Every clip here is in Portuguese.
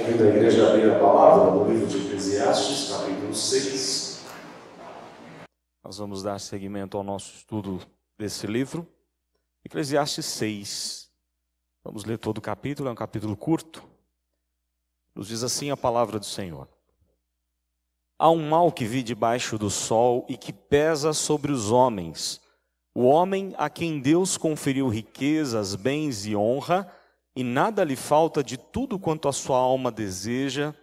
Convido a igreja a abrir a palavra no livro de Eclesiastes, capítulo 6. Nós vamos dar seguimento ao nosso estudo desse livro, Eclesiastes 6. Vamos ler todo o capítulo, é um capítulo curto. Nos diz assim a palavra do Senhor. Há um mal que vi debaixo do sol e que pesa sobre os homens. O homem a quem Deus conferiu riquezas, bens e honra, e nada lhe falta de tudo quanto a sua alma deseja,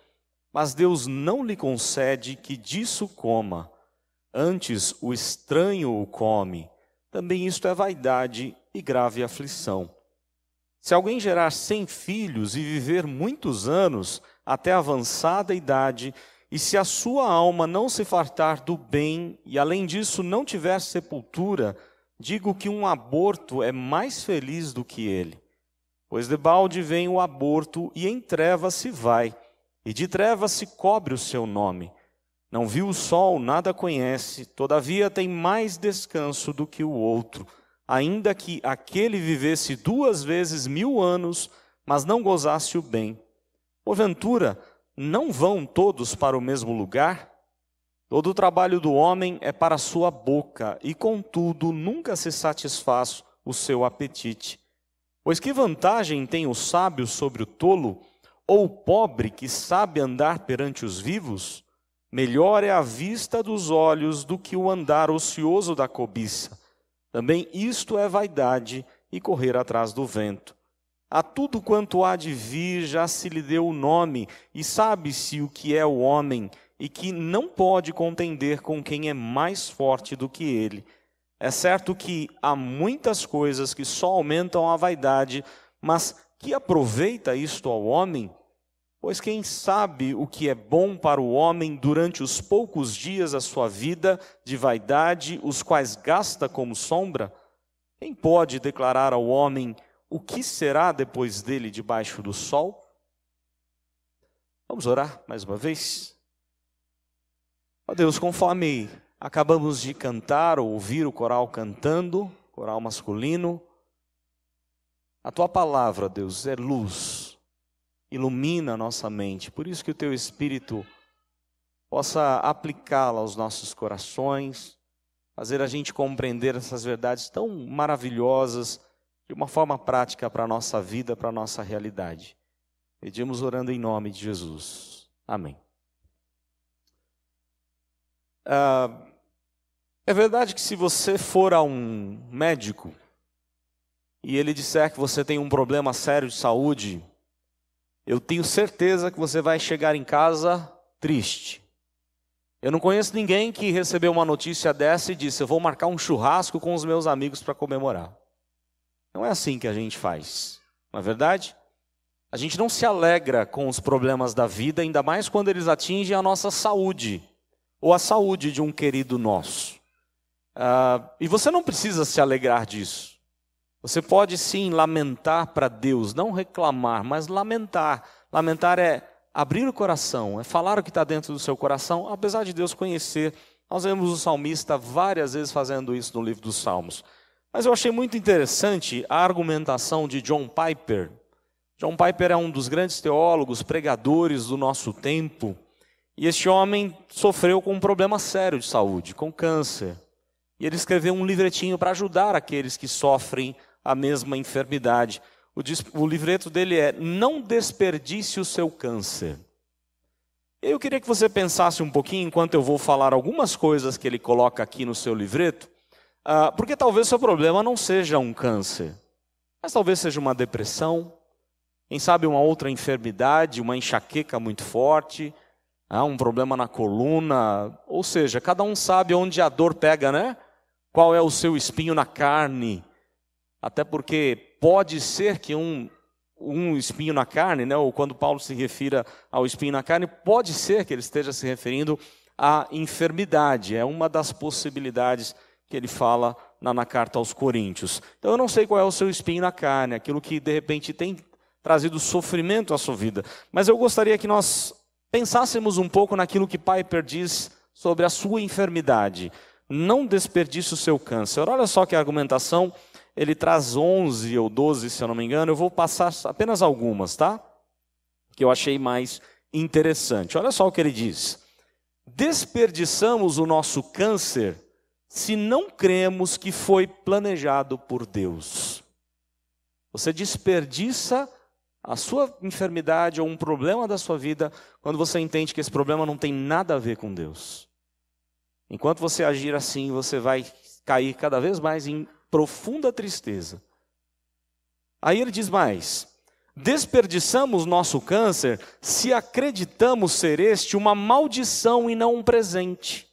mas Deus não lhe concede que disso coma. Antes o estranho o come. Também isto é vaidade e grave aflição. Se alguém gerar 100 filhos e viver muitos anos, até avançada idade, e se a sua alma não se fartar do bem, e além disso não tiver sepultura, digo que um aborto é mais feliz do que ele. Pois debalde vem o aborto, e em trevas se vai, e de trevas se cobre o seu nome. Não viu o sol, nada conhece, todavia tem mais descanso do que o outro. Ainda que aquele vivesse 2 vezes 1000 anos, mas não gozasse o bem. Porventura, não vão todos para o mesmo lugar? Todo o trabalho do homem é para a sua boca, e contudo nunca se satisfaz o seu apetite. Pois que vantagem tem o sábio sobre o tolo, ou o pobre que sabe andar perante os vivos? Melhor é a vista dos olhos do que o andar ocioso da cobiça. Também isto é vaidade e correr atrás do vento. A tudo quanto há de vir já se lhe deu o nome, e sabe-se o que é o homem, e que não pode contender com quem é mais forte do que ele. É certo que há muitas coisas que só aumentam a vaidade, mas que aproveita isto ao homem? Pois quem sabe o que é bom para o homem durante os poucos dias da sua vida de vaidade, os quais gasta como sombra? Quem pode declarar ao homem o que será depois dele debaixo do sol? Vamos orar mais uma vez? Ó Deus, conforme acabamos de cantar ou ouvir o coral cantando, coral masculino, a Tua palavra, Deus, é luz, ilumina a nossa mente. Por isso que o Teu Espírito possa aplicá-la aos nossos corações, fazer a gente compreender essas verdades tão maravilhosas de uma forma prática para a nossa vida, para a nossa realidade. Pedimos orando em nome de Jesus. Amém. É verdade que se você for a um médico e ele disser que você tem um problema sério de saúde, eu tenho certeza que você vai chegar em casa triste. Eu não conheço ninguém que recebeu uma notícia dessa e disse: eu vou marcar um churrasco com os meus amigos para comemorar. Não é assim que a gente faz, não é verdade? A gente não se alegra com os problemas da vida, ainda mais quando eles atingem a nossa saúde, ou a saúde de um querido nosso. E você não precisa se alegrar disso. Você pode sim lamentar para Deus, não reclamar, mas lamentar. Lamentar é abrir o coração, é falar o que está dentro do seu coração, apesar de Deus conhecer. Nós vemos o salmista várias vezes fazendo isso no livro dos Salmos. Mas eu achei muito interessante a argumentação de John Piper. John Piper é um dos grandes teólogos, pregadores do nosso tempo. E este homem sofreu com um problema sério de saúde, com câncer. E ele escreveu um livretinho para ajudar aqueles que sofrem a mesma enfermidade. O livreto dele é Não Desperdice o Seu Câncer. Eu queria que você pensasse um pouquinho, enquanto eu vou falar algumas coisas que ele coloca aqui no seu livreto, porque talvez seu problema não seja um câncer, mas talvez seja uma depressão, quem sabe uma outra enfermidade, uma enxaqueca muito forte, um problema na coluna, ou seja, cada um sabe onde a dor pega, né? Qual é o seu espinho na carne, até porque pode ser que um espinho na carne, né? Ou quando Paulo se refira ao espinho na carne, pode ser que ele esteja se referindo à enfermidade, é uma das possibilidades que ele fala na carta aos Coríntios. Então eu não sei qual é o seu espinho na carne, aquilo que de repente tem trazido sofrimento à sua vida, mas eu gostaria que nós pensássemos um pouco naquilo que Piper diz sobre a sua enfermidade. Não desperdice o seu câncer. Olha só que argumentação, ele traz 11 ou 12, se eu não me engano, eu vou passar apenas algumas, tá? que eu achei mais interessante. Olha só o que ele diz: desperdiçamos o nosso câncer se não cremos que foi planejado por Deus. Você desperdiça a sua enfermidade ou um problema da sua vida quando você entende que esse problema não tem nada a ver com Deus. Enquanto você agir assim, você vai cair cada vez mais em profunda tristeza. Aí ele diz mais: desperdiçamos nosso câncer se acreditamos ser este uma maldição e não um presente.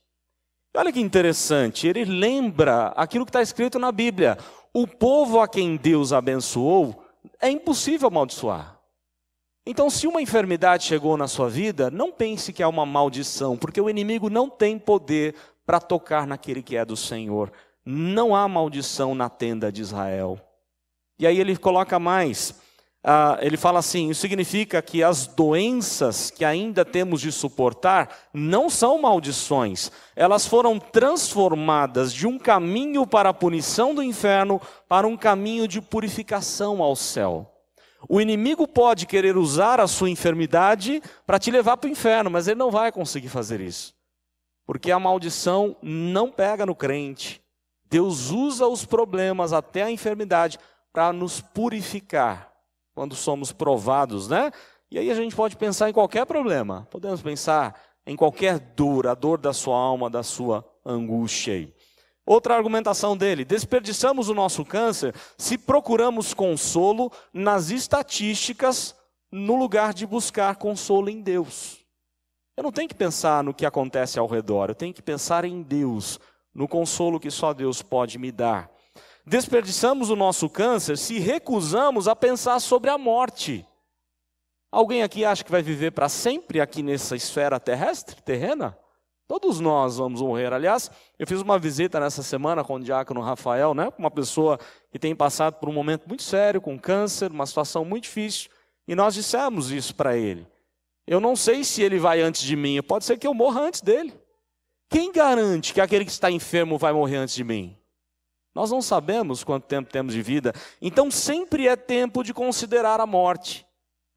Olha que interessante, ele lembra aquilo que está escrito na Bíblia: o povo a quem Deus abençoou é impossível amaldiçoar. Então, se uma enfermidade chegou na sua vida, não pense que é uma maldição, porque o inimigo não tem poder para tocar naquele que é do Senhor. Não há maldição na tenda de Israel. E aí ele coloca mais, ele fala assim: isso significa que as doenças que ainda temos de suportar não são maldições. Elas foram transformadas de um caminho para a punição do inferno para um caminho de purificação ao céu. O inimigo pode querer usar a sua enfermidade para te levar para o inferno, mas ele não vai conseguir fazer isso. Porque a maldição não pega no crente. Deus usa os problemas, até a enfermidade, para nos purificar quando somos provados, né? E aí a gente pode pensar em qualquer problema. Podemos pensar em qualquer dor, a dor da sua alma, da sua angústia aí. Outra argumentação dele: desperdiçamos o nosso câncer se procuramos consolo nas estatísticas no lugar de buscar consolo em Deus. Eu não tenho que pensar no que acontece ao redor, eu tenho que pensar em Deus, no consolo que só Deus pode me dar. Desperdiçamos o nosso câncer se recusamos a pensar sobre a morte. Alguém aqui acha que vai viver para sempre aqui nessa esfera terrestre, terrena? Todos nós vamos morrer. Aliás, eu fiz uma visita nessa semana com o diácono Rafael, né? Uma pessoa que tem passado por um momento muito sério, com câncer, uma situação muito difícil. E nós dissemos isso para ele. Eu não sei se ele vai antes de mim, pode ser que eu morra antes dele. Quem garante que aquele que está enfermo vai morrer antes de mim? Nós não sabemos quanto tempo temos de vida, então sempre é tempo de considerar a morte.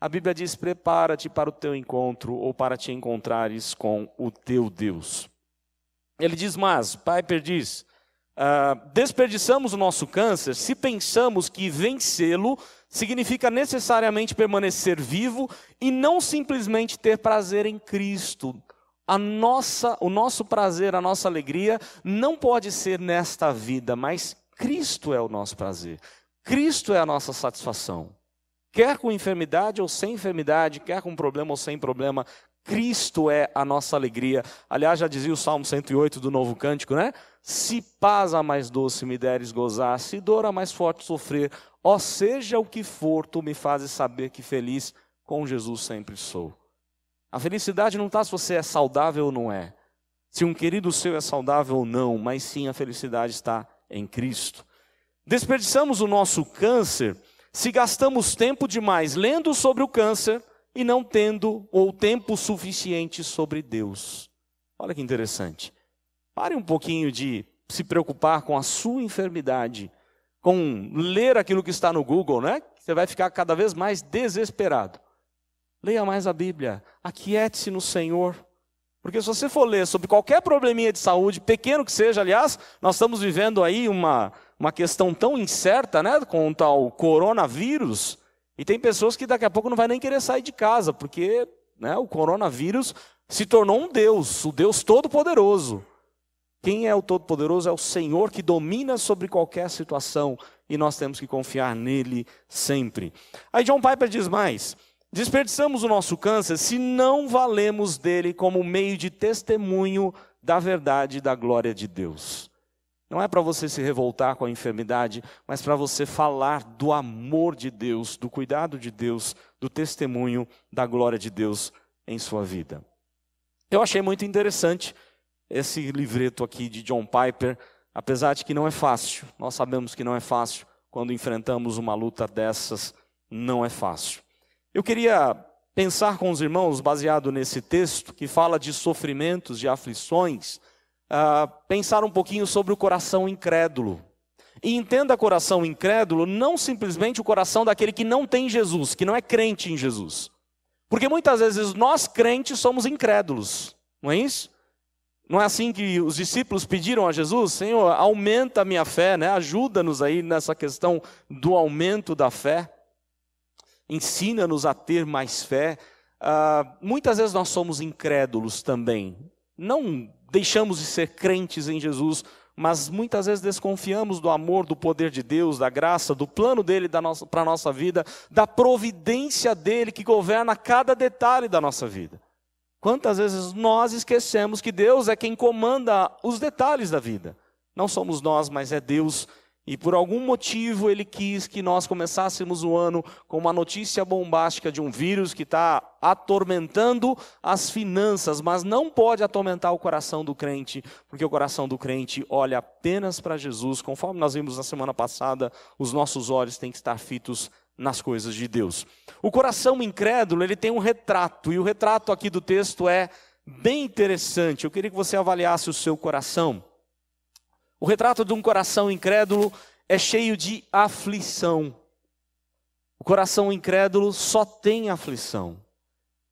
A Bíblia diz: prepara-te para o teu encontro ou para te encontrares com o teu Deus. Ele diz mais, Piper diz: desperdiçamos o nosso câncer se pensamos que vencê-lo significa necessariamente permanecer vivo e não simplesmente ter prazer em Cristo. O nosso prazer, a nossa alegria não pode ser nesta vida, mas Cristo é o nosso prazer. Cristo é a nossa satisfação. Quer com enfermidade ou sem enfermidade, quer com problema ou sem problema, Cristo é a nossa alegria. Aliás, já dizia o Salmo 108 do Novo Cântico, né? Se paz a mais doce me deres gozar, se dor a mais forte sofrer, ó seja o que for, tu me fazes saber que feliz com Jesus sempre sou. A felicidade não está se você é saudável ou não é, se um querido seu é saudável ou não, mas sim a felicidade está em Cristo. Desperdiçamos o nosso câncer se gastamos tempo demais lendo sobre o câncer e não tendo ou tempo suficiente sobre Deus. Olha que interessante. Pare um pouquinho de se preocupar com a sua enfermidade, com ler aquilo que está no Google, né? Você vai ficar cada vez mais desesperado. Leia mais a Bíblia, aquiete-se no Senhor. Porque se você for ler sobre qualquer probleminha de saúde, pequeno que seja, aliás, nós estamos vivendo aí uma questão tão incerta, né, com o tal coronavírus, e tem pessoas que daqui a pouco não vai nem querer sair de casa, porque, né, o coronavírus se tornou um Deus, o Deus Todo-Poderoso. Quem é o Todo-Poderoso? É o Senhor que domina sobre qualquer situação, e nós temos que confiar nele sempre. Aí John Piper diz mais: desperdiçamos o nosso câncer se não valemos dele como meio de testemunho da verdade e da glória de Deus. Não é para você se revoltar com a enfermidade, mas para você falar do amor de Deus, do cuidado de Deus, do testemunho da glória de Deus em sua vida. Eu achei muito interessante esse livreto aqui de John Piper, apesar de que não é fácil. Nós sabemos que não é fácil quando enfrentamos uma luta dessas, não é fácil. Eu queria pensar com os irmãos, baseado nesse texto, que fala de sofrimentos, de aflições, pensar um pouquinho sobre o coração incrédulo. E entenda coração incrédulo, não simplesmente o coração daquele que não tem Jesus, que não é crente em Jesus. Porque muitas vezes nós crentes somos incrédulos, não é isso? Não é assim que os discípulos pediram a Jesus? Senhor, aumenta a minha fé, né? Ajuda-nos aí nessa questão do aumento da fé. Ensina-nos a ter mais fé. Muitas vezes nós somos incrédulos também. Não deixamos de ser crentes em Jesus, mas muitas vezes desconfiamos do amor, do poder de Deus, da graça, do plano dele para a nossa vida, da providência dele que governa cada detalhe da nossa vida. Quantas vezes nós esquecemos que Deus é quem comanda os detalhes da vida? Não somos nós, mas é Deus. E por algum motivo Ele quis que nós começássemos o ano com uma notícia bombástica de um vírus que está atormentando as finanças, mas não pode atormentar o coração do crente, porque o coração do crente olha apenas para Jesus. Conforme nós vimos na semana passada, os nossos olhos têm que estar fitos nas coisas de Deus. O coração incrédulo, ele tem um retrato, e o retrato aqui do texto é bem interessante. Eu queria que você avaliasse o seu coração. O retrato de um coração incrédulo é cheio de aflição. O coração incrédulo só tem aflição.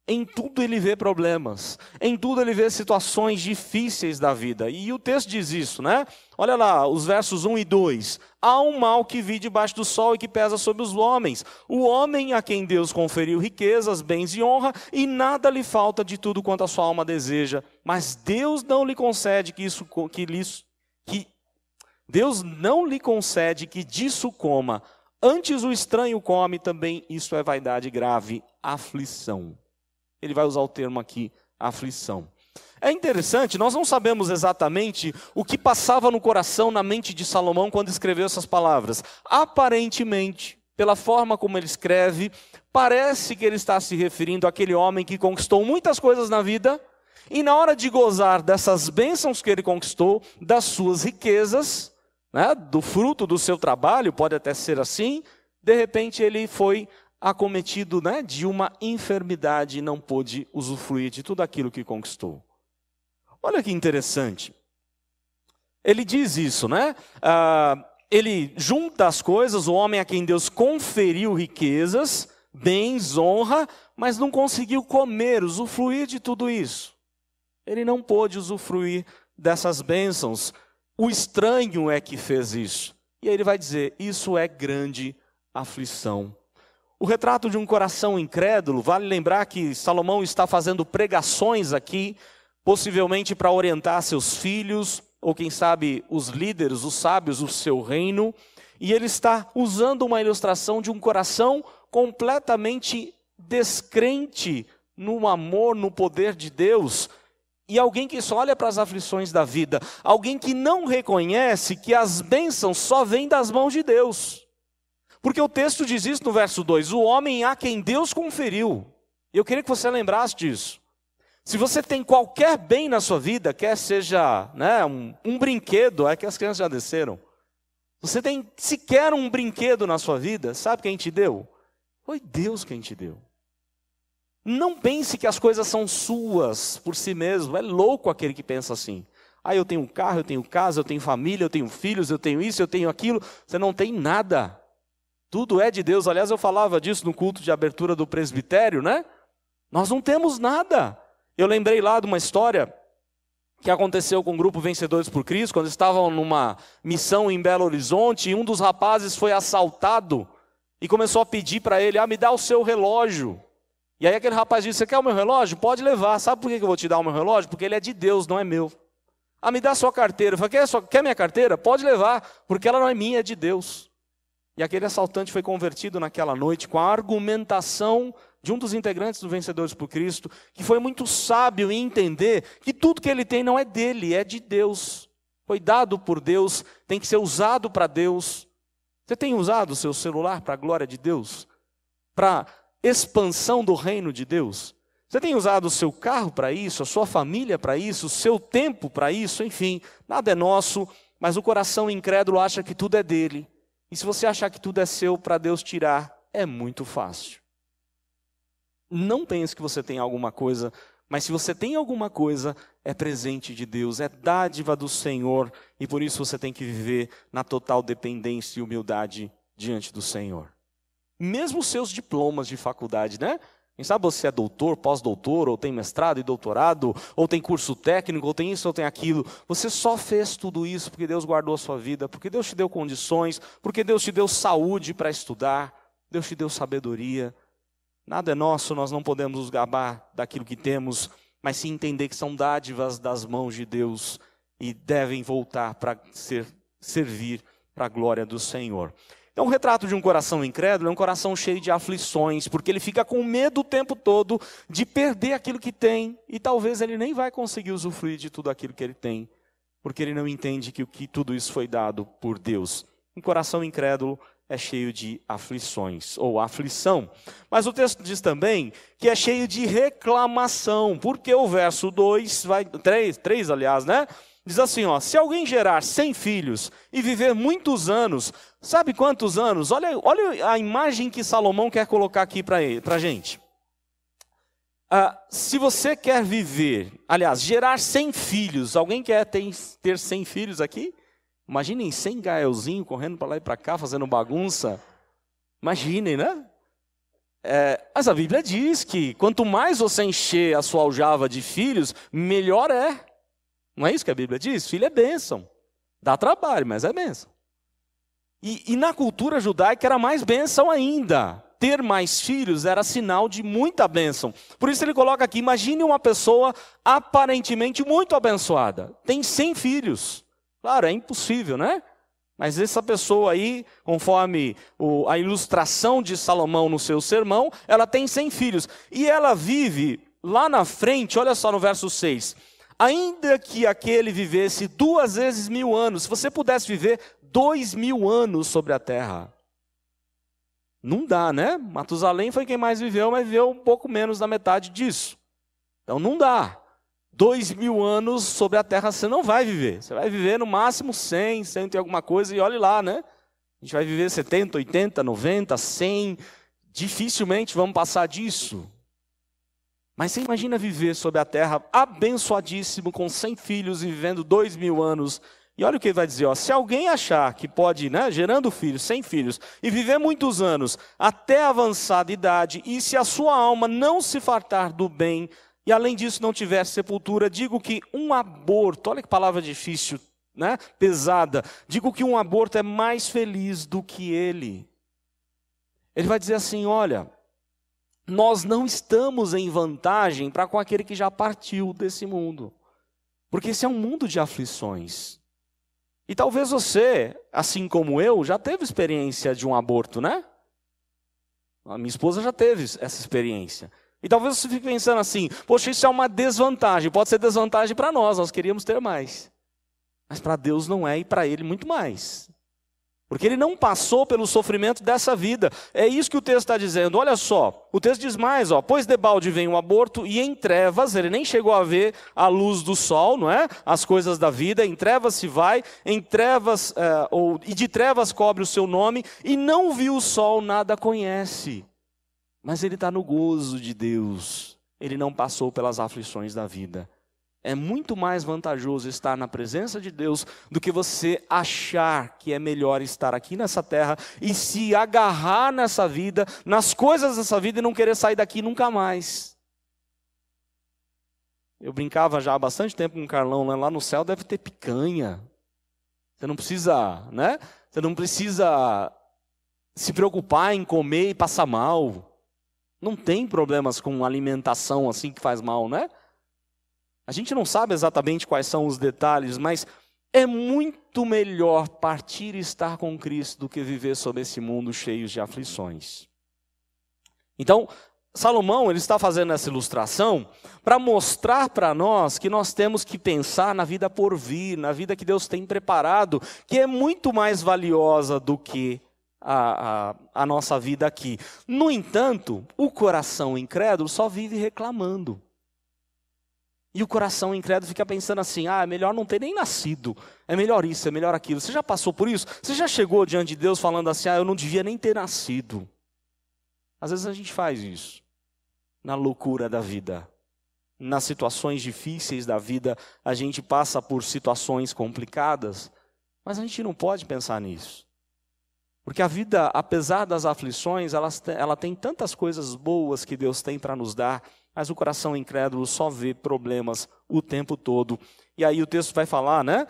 Em tudo ele vê problemas, em tudo ele vê situações difíceis da vida. E o texto diz isso, né? Olha lá, os versos 1 e 2. Há um mal que vi debaixo do sol e que pesa sobre os homens. O homem a quem Deus conferiu riquezas, bens e honra, e nada lhe falta de tudo quanto a sua alma deseja. Mas Deus não lhe concede Deus não lhe concede que disso coma. Antes o estranho come também, isso é vaidade grave, aflição. Ele vai usar o termo aqui, aflição. É interessante, nós não sabemos exatamente o que passava no coração, na mente de Salomão quando escreveu essas palavras. Aparentemente, pela forma como ele escreve, parece que ele está se referindo àquele homem que conquistou muitas coisas na vida, e na hora de gozar dessas bênçãos que ele conquistou, das suas riquezas, né, do fruto do seu trabalho, pode até ser assim, de repente ele foi acometido, né, de uma enfermidade e não pôde usufruir de tudo aquilo que conquistou. Olha que interessante. Ele diz isso, né? Ele junta as coisas, o homem a quem Deus conferiu riquezas, bens, honra, mas não conseguiu comer, usufruir de tudo isso. Ele não pôde usufruir dessas bênçãos. O estranho é que fez isso. E aí ele vai dizer, isso é grande aflição. O retrato de um coração incrédulo, vale lembrar que Salomão está fazendo pregações aqui, possivelmente para orientar seus filhos, ou quem sabe os líderes, os sábios do seu reino, e ele está usando uma ilustração de um coração completamente descrente no amor, no poder de Deus, e alguém que só olha para as aflições da vida, alguém que não reconhece que as bênçãos só vêm das mãos de Deus. Porque o texto diz isso no verso 2, o homem a quem Deus conferiu. Eu queria que você lembrasse disso. Se você tem qualquer bem na sua vida, quer seja, né, um brinquedo, é que as crianças já desceram. Você tem sequer um brinquedo na sua vida, sabe quem te deu? Foi Deus quem te deu. Não pense que as coisas são suas por si mesmo, é louco aquele que pensa assim. Ah, eu tenho um carro, eu tenho casa, eu tenho família, eu tenho filhos, eu tenho isso, eu tenho aquilo. Você não tem nada. Tudo é de Deus. Aliás, eu falava disso no culto de abertura do presbitério, né? Nós não temos nada. Eu lembrei lá de uma história que aconteceu com o grupo Vencedores por Cristo, quando estavam numa missão em Belo Horizonte, e um dos rapazes foi assaltado e começou a pedir para ele, me dá o seu relógio. E aí aquele rapaz disse, você quer o meu relógio? Pode levar. Sabe por que eu vou te dar o meu relógio? Porque ele é de Deus, não é meu. Me dá a sua carteira. Eu falei, quer minha carteira? Pode levar, porque ela não é minha, é de Deus. E aquele assaltante foi convertido naquela noite com a argumentação de um dos integrantes do Vencedores por Cristo, que foi muito sábio em entender que tudo que ele tem não é dele, é de Deus. Foi dado por Deus, tem que ser usado para Deus. Você tem usado o seu celular para a glória de Deus? Para expansão do reino de Deus? Você tem usado o seu carro para isso, a sua família para isso, o seu tempo para isso? Enfim, nada é nosso, mas o coração incrédulo acha que tudo é dele. E se você achar que tudo é seu para Deus tirar, é muito fácil. Não pense que você tem alguma coisa, mas se você tem alguma coisa, é presente de Deus, é dádiva do Senhor, e por isso você tem que viver na total dependência e humildade diante do Senhor. Mesmo os seus diplomas de faculdade, né? Quem sabe você é doutor, pós-doutor, ou tem mestrado e doutorado, ou tem curso técnico, ou tem isso, ou tem aquilo. Você só fez tudo isso porque Deus guardou a sua vida, porque Deus te deu condições, porque Deus te deu saúde para estudar, Deus te deu sabedoria. Nada é nosso, nós não podemos nos gabar daquilo que temos, mas sim entender que são dádivas das mãos de Deus e devem voltar para servir para a glória do Senhor. Então, o retrato de um coração incrédulo é um coração cheio de aflições, porque ele fica com medo o tempo todo de perder aquilo que tem, e talvez ele nem vai conseguir usufruir de tudo aquilo que ele tem, porque ele não entende que tudo isso foi dado por Deus. Um coração incrédulo é cheio de aflições, ou aflição. Mas o texto diz também que é cheio de reclamação, porque o verso 2, 3 aliás, né? Diz assim, ó, se alguém gerar 100 filhos e viver muitos anos, sabe quantos anos? Olha a imagem que Salomão quer colocar aqui para a gente. Se você quer viver, aliás, gerar 100 filhos, alguém quer ter 100 filhos aqui? Imaginem 100 gaelzinhos correndo para lá e para cá, fazendo bagunça. Imaginem, né? Mas a Bíblia diz que quanto mais você encher a sua aljava de filhos, melhor é. Não é isso que a Bíblia diz? Filho é bênção. Dá trabalho, mas é bênção. E na cultura judaica era mais bênção ainda. Ter mais filhos era sinal de muita bênção. Por isso ele coloca aqui, imagine uma pessoa aparentemente muito abençoada. Tem 100 filhos. Claro, é impossível, né? Mas essa pessoa aí, conforme a ilustração de Salomão no seu sermão, ela tem 100 filhos. E ela vive lá na frente, olha só no verso 6. Ainda que aquele vivesse 2 vezes 1000 anos, se você pudesse viver 2000 anos sobre a terra. Não dá, né? Matusalém foi quem mais viveu, mas viveu um pouco menos da metade disso. Então não dá. 2000 anos sobre a terra você não vai viver. Você vai viver no máximo 100 e alguma coisa, e olhe lá, né? A gente vai viver 70, 80, 90, 100. Dificilmente vamos passar disso. Mas você imagina viver sobre a terra abençoadíssimo, com 100 filhos e vivendo 2000 anos. E olha o que ele vai dizer, ó, se alguém achar que pode, né, gerando filhos, 100 filhos, e viver muitos anos, até avançada idade, e se a sua alma não se fartar do bem, e além disso não tiver sepultura, digo que um aborto, olha que palavra difícil, né, pesada, digo que um aborto é mais feliz do que ele. Ele vai dizer assim, olha, nós não estamos em vantagem para com aquele que já partiu desse mundo. Porque esse é um mundo de aflições. E talvez você, assim como eu, já teve experiência de um aborto, né? A minha esposa já teve essa experiência. E talvez você fique pensando assim, poxa, isso é uma desvantagem. Pode ser desvantagem para nós queríamos ter mais. Mas para Deus não é, e para Ele muito mais. Porque ele não passou pelo sofrimento dessa vida. É isso que o texto está dizendo. Olha só, o texto diz mais, ó, pois debalde vem o aborto e em trevas, ele nem chegou a ver a luz do sol, não é? As coisas da vida, em trevas se vai, em trevas, e de trevas cobre o seu nome, e não viu o sol, nada conhece. Mas ele está no gozo de Deus. Ele não passou pelas aflições da vida. É muito mais vantajoso estar na presença de Deus do que você achar que é melhor estar aqui nessa terra e se agarrar nessa vida, nas coisas dessa vida e não querer sair daqui nunca mais. Eu brincava já há bastante tempo com o Carlão, né? Lá no céu deve ter picanha. Você não precisa, né? Você não precisa se preocupar em comer e passar mal. Não tem problemas com alimentação assim que faz mal, né? A gente não sabe exatamente quais são os detalhes, mas é muito melhor partir e estar com Cristo do que viver sob esse mundo cheio de aflições. Então, Salomão ele está fazendo essa ilustração para mostrar para nós que nós temos que pensar na vida por vir, na vida que Deus tem preparado, que é muito mais valiosa do que a nossa vida aqui. No entanto, o coração incrédulo só vive reclamando. E o coração incrédulo fica pensando assim, é melhor não ter nem nascido, é melhor isso, é melhor aquilo. Você já passou por isso? Você já chegou diante de Deus falando assim, eu não devia nem ter nascido? Às vezes a gente faz isso, na loucura da vida. Nas situações difíceis da vida, a gente passa por situações complicadas, mas a gente não pode pensar nisso. Porque a vida, apesar das aflições, ela tem tantas coisas boas que Deus tem para nos dar, mas o coração incrédulo só vê problemas o tempo todo. E aí o texto vai falar, né?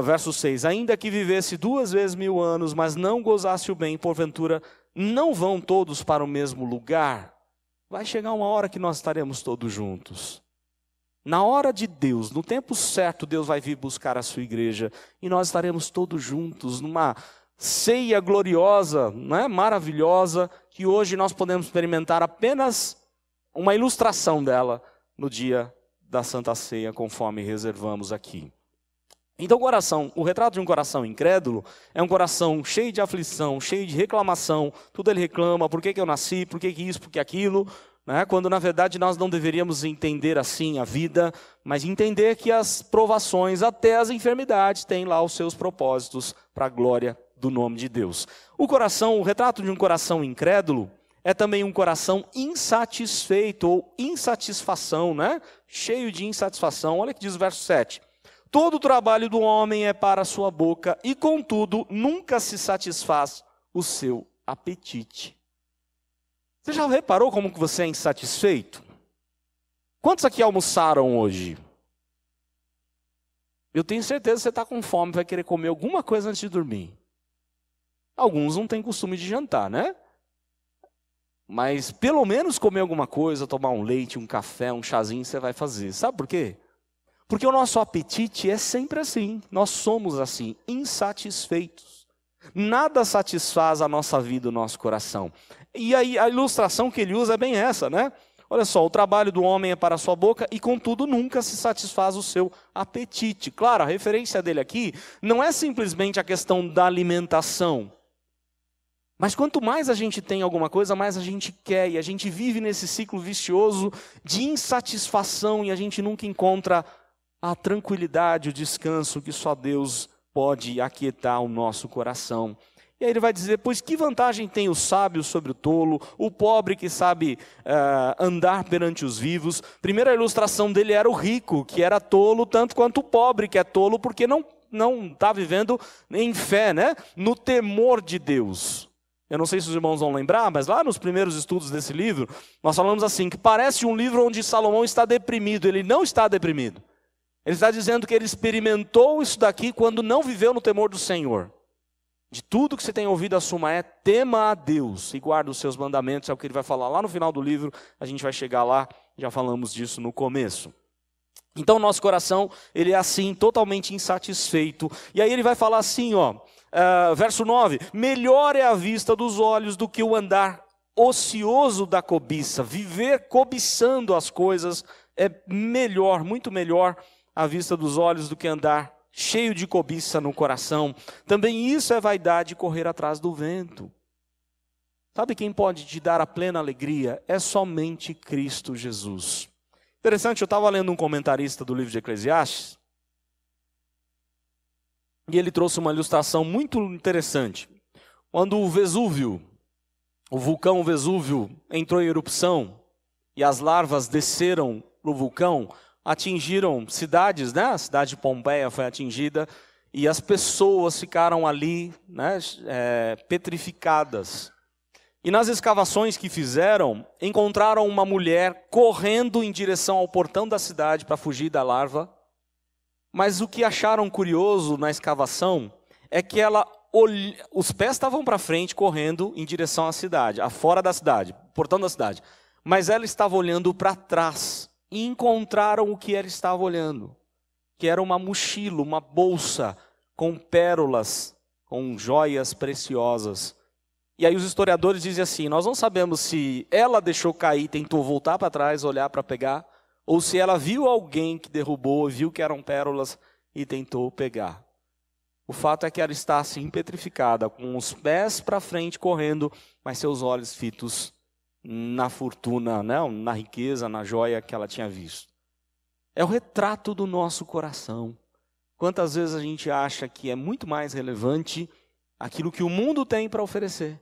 Verso 6, ainda que vivesse 2 vezes 1000 anos, mas não gozasse o bem, porventura não vão todos para o mesmo lugar? Vai chegar uma hora que nós estaremos todos juntos. Na hora de Deus, no tempo certo, Deus vai vir buscar a sua igreja, e nós estaremos todos juntos, numa ceia gloriosa, né? Maravilhosa, que hoje nós podemos experimentar apenas uma ilustração dela no dia da Santa Ceia, conforme reservamos aqui. Então o retrato de um coração incrédulo é um coração cheio de aflição, cheio de reclamação, tudo ele reclama, por que eu nasci, por que isso, por que aquilo, né? Quando na verdade nós não deveríamos entender assim a vida, mas entender que as provações, até as enfermidades, têm lá os seus propósitos para a glória do nome de Deus. O retrato de um coração incrédulo é também um coração insatisfeito ou insatisfação, né? Cheio de insatisfação. Olha o que diz o verso 7. Todo o trabalho do homem é para a sua boca, e contudo nunca se satisfaz o seu apetite. Você já reparou como que você é insatisfeito? Quantos aqui almoçaram hoje? Eu tenho certeza que você está com fome, vai querer comer alguma coisa antes de dormir. Alguns não têm costume de jantar, né? Mas pelo menos comer alguma coisa, tomar um leite, um café, um chazinho, você vai fazer. Sabe por quê? Porque o nosso apetite é sempre assim. Nós somos assim, insatisfeitos. Nada satisfaz a nossa vida, o nosso coração. E aí a ilustração que ele usa é bem essa, né? Olha só, o trabalho do homem é para a sua boca, e contudo nunca se satisfaz o seu apetite. Claro, a referência dele aqui não é simplesmente a questão da alimentação. Mas quanto mais a gente tem alguma coisa, mais a gente quer, e a gente vive nesse ciclo vicioso de insatisfação, e a gente nunca encontra a tranquilidade, o descanso que só Deus pode aquietar o nosso coração. E aí ele vai dizer, pois que vantagem tem o sábio sobre o tolo, o pobre que sabe andar perante os vivos? Primeira ilustração dele era o rico, que era tolo, tanto quanto o pobre, que é tolo, porque não está vivendo em fé, né? No temor de Deus. Eu não sei se os irmãos vão lembrar, mas lá nos primeiros estudos desse livro, nós falamos assim, que parece um livro onde Salomão está deprimido. Ele não está deprimido. Ele está dizendo que ele experimentou isso daqui quando não viveu no temor do Senhor. De tudo que você tem ouvido, assuma tema a Deus e guarda os seus mandamentos, é o que ele vai falar lá no final do livro, a gente vai chegar lá, já falamos disso no começo. Então o nosso coração, ele é assim, totalmente insatisfeito. E aí ele vai falar assim, verso 9, melhor é a vista dos olhos do que o andar ocioso da cobiça. Viver cobiçando as coisas é melhor, muito melhor à vista dos olhos do que andar cheio de cobiça no coração. Também isso é vaidade, correr atrás do vento. Sabe quem pode te dar a plena alegria? É somente Cristo Jesus. Interessante, eu estava lendo um comentarista do livro de Eclesiastes, e ele trouxe uma ilustração muito interessante. Quando o Vesúvio, o vulcão Vesúvio, entrou em erupção, e as larvas desceram para o vulcão, atingiram cidades, né? A cidade de Pompeia foi atingida, e as pessoas ficaram ali, né, petrificadas. E nas escavações que fizeram, encontraram uma mulher correndo em direção ao portão da cidade para fugir da larva. Mas o que acharam curioso na escavação é que os pés estavam para frente, correndo em direção à cidade, fora da cidade, portão da cidade. Mas ela estava olhando para trás. E encontraram o que ela estava olhando, que era uma mochila, uma bolsa com pérolas, com joias preciosas. E aí os historiadores dizem assim, nós não sabemos se ela deixou cair e tentou voltar para trás, olhar para pegar, ou se ela viu alguém que derrubou, viu que eram pérolas e tentou pegar. O fato é que ela está assim petrificada, com os pés para frente correndo, mas seus olhos fitos na fortuna, né? Na riqueza, na joia que ela tinha visto. É o retrato do nosso coração. Quantas vezes a gente acha que é muito mais relevante aquilo que o mundo tem para oferecer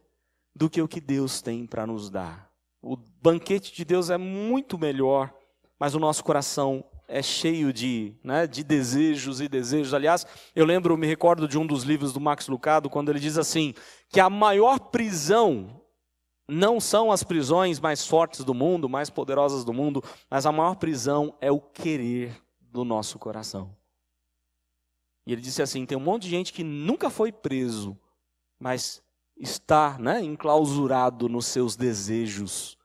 do que o que Deus tem para nos dar. O banquete de Deus é muito melhor, mas o nosso coração é cheio de desejos e desejos. Aliás, eu me recordo de um dos livros do Max Lucado, quando ele diz assim, que a maior prisão não são as prisões mais fortes do mundo, mais poderosas do mundo, mas a maior prisão é o querer do nosso coração. E ele disse assim, tem um monte de gente que nunca foi preso, mas está enclausurado nos seus desejos.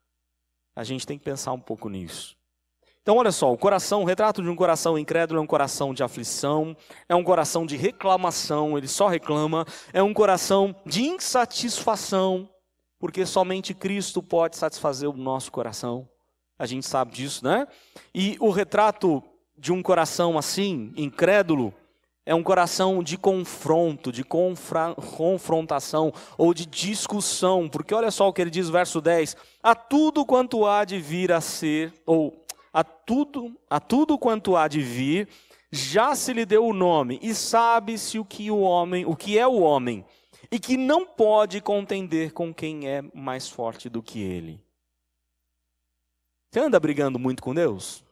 A gente tem que pensar um pouco nisso. Então olha só, o retrato de um coração incrédulo é um coração de aflição, é um coração de reclamação, ele só reclama, é um coração de insatisfação, porque somente Cristo pode satisfazer o nosso coração. A gente sabe disso, né? E o retrato de um coração assim, incrédulo, é um coração de confronto, de confrontação ou de discussão. Porque olha só o que ele diz, verso 10. A tudo quanto há de vir a ser, ou a tudo quanto há de vir, já se lhe deu o nome, e sabe-se o que é o homem, e que não pode contender com quem é mais forte do que ele. Você anda brigando muito com Deus?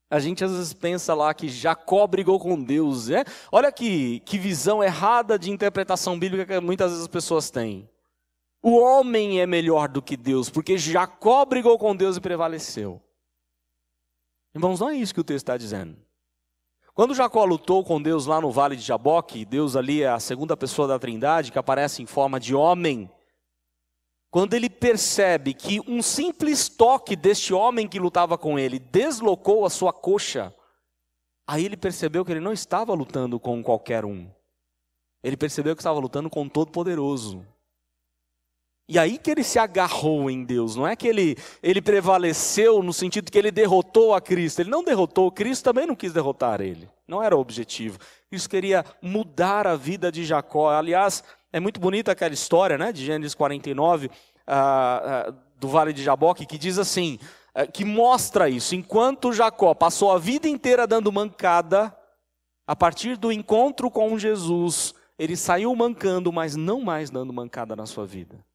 A gente às vezes pensa lá que Jacó brigou com Deus, né? Olha que visão errada de interpretação bíblica que muitas vezes as pessoas têm. O homem é melhor do que Deus, porque Jacó brigou com Deus e prevaleceu. Irmãos, não é isso que o texto está dizendo. Quando Jacó lutou com Deus lá no Vale de Jaboque, Deus ali é a segunda pessoa da Trindade, que aparece em forma de homem. Quando ele percebe que um simples toque deste homem que lutava com ele deslocou a sua coxa, aí ele percebeu que ele não estava lutando com qualquer um. Ele percebeu que estava lutando com o Todo-Poderoso. E aí que ele se agarrou em Deus. Não é que ele prevaleceu no sentido que ele derrotou a Cristo. Ele não derrotou, Cristo também não quis derrotar ele. Não era o objetivo. Cristo queria mudar a vida de Jacó. Aliás, é muito bonita aquela história, de Gênesis 49, do Vale de Jaboque, que diz assim, que mostra isso. Enquanto Jacó passou a vida inteira dando mancada, a partir do encontro com Jesus, ele saiu mancando, mas não mais dando mancada na sua vida.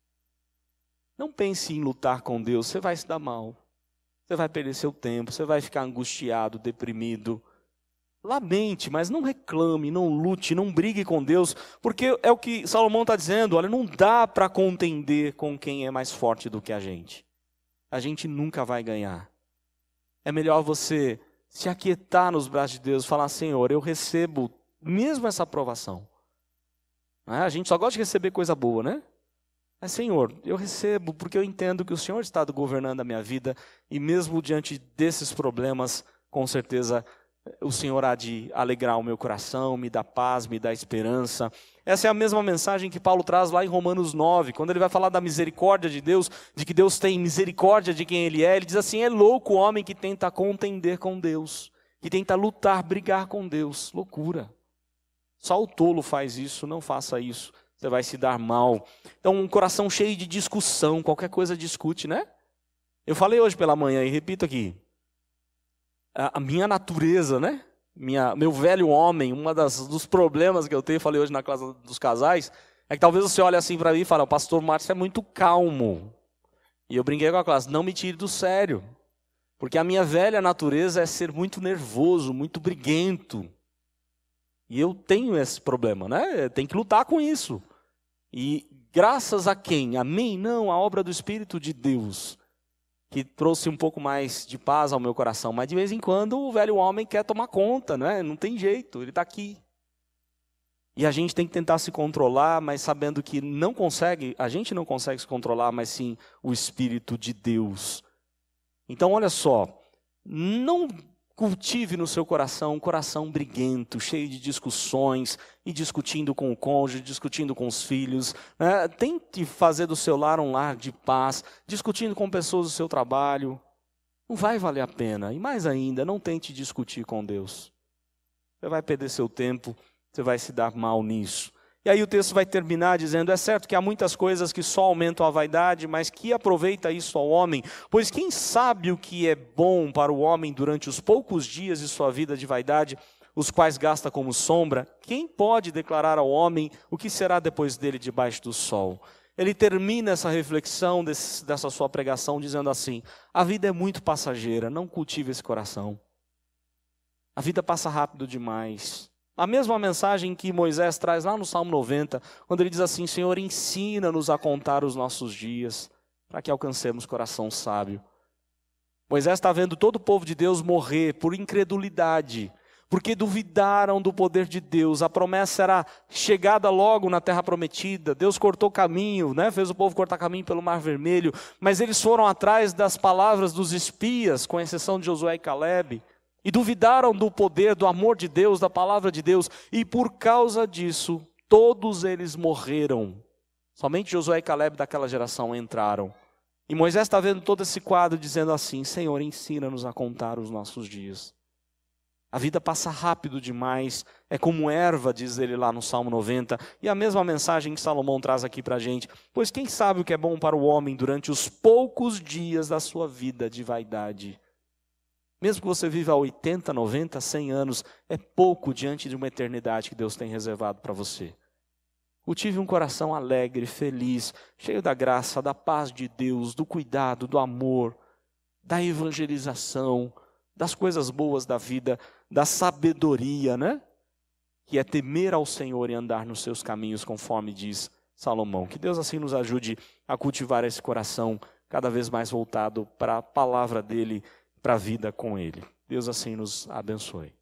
Não pense em lutar com Deus, você vai se dar mal. Você vai perder seu tempo, você vai ficar angustiado, deprimido. Lamente, mas não reclame, não lute, não brigue com Deus, porque é o que Salomão está dizendo, olha, não dá para contender com quem é mais forte do que a gente. A gente nunca vai ganhar. É melhor você se aquietar nos braços de Deus e falar, Senhor, eu recebo mesmo essa aprovação. A gente só gosta de receber coisa boa, né? Mas, Senhor, eu recebo porque eu entendo que o Senhor está governando a minha vida e mesmo diante desses problemas, com certeza, o Senhor há de alegrar o meu coração, me dar paz, me dar esperança. Essa é a mesma mensagem que Paulo traz lá em Romanos 9, quando ele vai falar da misericórdia de Deus, de que Deus tem misericórdia de quem Ele é. Ele diz assim, é louco o homem que tenta contender com Deus, que tenta lutar, brigar com Deus. Loucura. Só o tolo faz isso, não faça isso. Você vai se dar mal. Então, um coração cheio de discussão, qualquer coisa discute, né? Eu falei hoje pela manhã e repito aqui. A minha natureza, né? Meu velho homem, dos problemas que eu tenho, falei hoje na classe dos casais, é que talvez você olhe assim para mim e fale, o pastor Márcio é muito calmo. E eu brinquei com a classe, não me tire do sério. Porque a minha velha natureza é ser muito nervoso, muito briguento. E eu tenho esse problema, né? Tem que lutar com isso. E graças a quem? A mim? Não, a obra do Espírito de Deus, que trouxe um pouco mais de paz ao meu coração. Mas de vez em quando o velho homem quer tomar conta, né? Não tem jeito, ele está aqui. E a gente tem que tentar se controlar, mas sabendo que não consegue, a gente não consegue se controlar, mas sim o Espírito de Deus. Então olha só, não cultive no seu coração um coração briguento, cheio de discussões, e discutindo com o cônjuge, discutindo com os filhos. Né? Tente fazer do seu lar um lar de paz, discutindo com pessoas do seu trabalho. Não vai valer a pena. E mais ainda, não tente discutir com Deus. Você vai perder seu tempo, você vai se dar mal nisso. E aí o texto vai terminar dizendo, é certo que há muitas coisas que só aumentam a vaidade, mas que aproveita isso ao homem? Pois quem sabe o que é bom para o homem durante os poucos dias de sua vida de vaidade, os quais gasta como sombra? Quem pode declarar ao homem o que será depois dele debaixo do sol? Ele termina essa reflexão dessa sua pregação dizendo assim, a vida é muito passageira, não cultive esse coração. A vida passa rápido demais. A mesma mensagem que Moisés traz lá no Salmo 90, quando ele diz assim: Senhor, ensina-nos a contar os nossos dias, para que alcancemos coração sábio. Moisés está vendo todo o povo de Deus morrer por incredulidade, porque duvidaram do poder de Deus. A promessa era chegada logo na terra prometida. Deus cortou caminho, fez o povo cortar caminho pelo Mar Vermelho, mas eles foram atrás das palavras dos espias, com exceção de Josué e Calebe, e duvidaram do poder, do amor de Deus, da palavra de Deus, e por causa disso, todos eles morreram. Somente Josué e Calebe daquela geração entraram. E Moisés está vendo todo esse quadro dizendo assim: Senhor, ensina-nos a contar os nossos dias. A vida passa rápido demais, é como erva, diz ele lá no Salmo 90, e a mesma mensagem que Salomão traz aqui para a gente: pois quem sabe o que é bom para o homem durante os poucos dias da sua vida de vaidade? Mesmo que você viva 80, 90, 100 anos, é pouco diante de uma eternidade que Deus tem reservado para você. Cultive um coração alegre, feliz, cheio da graça, da paz de Deus, do cuidado, do amor, da evangelização, das coisas boas da vida, da sabedoria, que é temer ao Senhor e andar nos seus caminhos, conforme diz Salomão. Que Deus assim nos ajude a cultivar esse coração cada vez mais voltado para a palavra dele, para a vida com ele. Deus assim nos abençoe.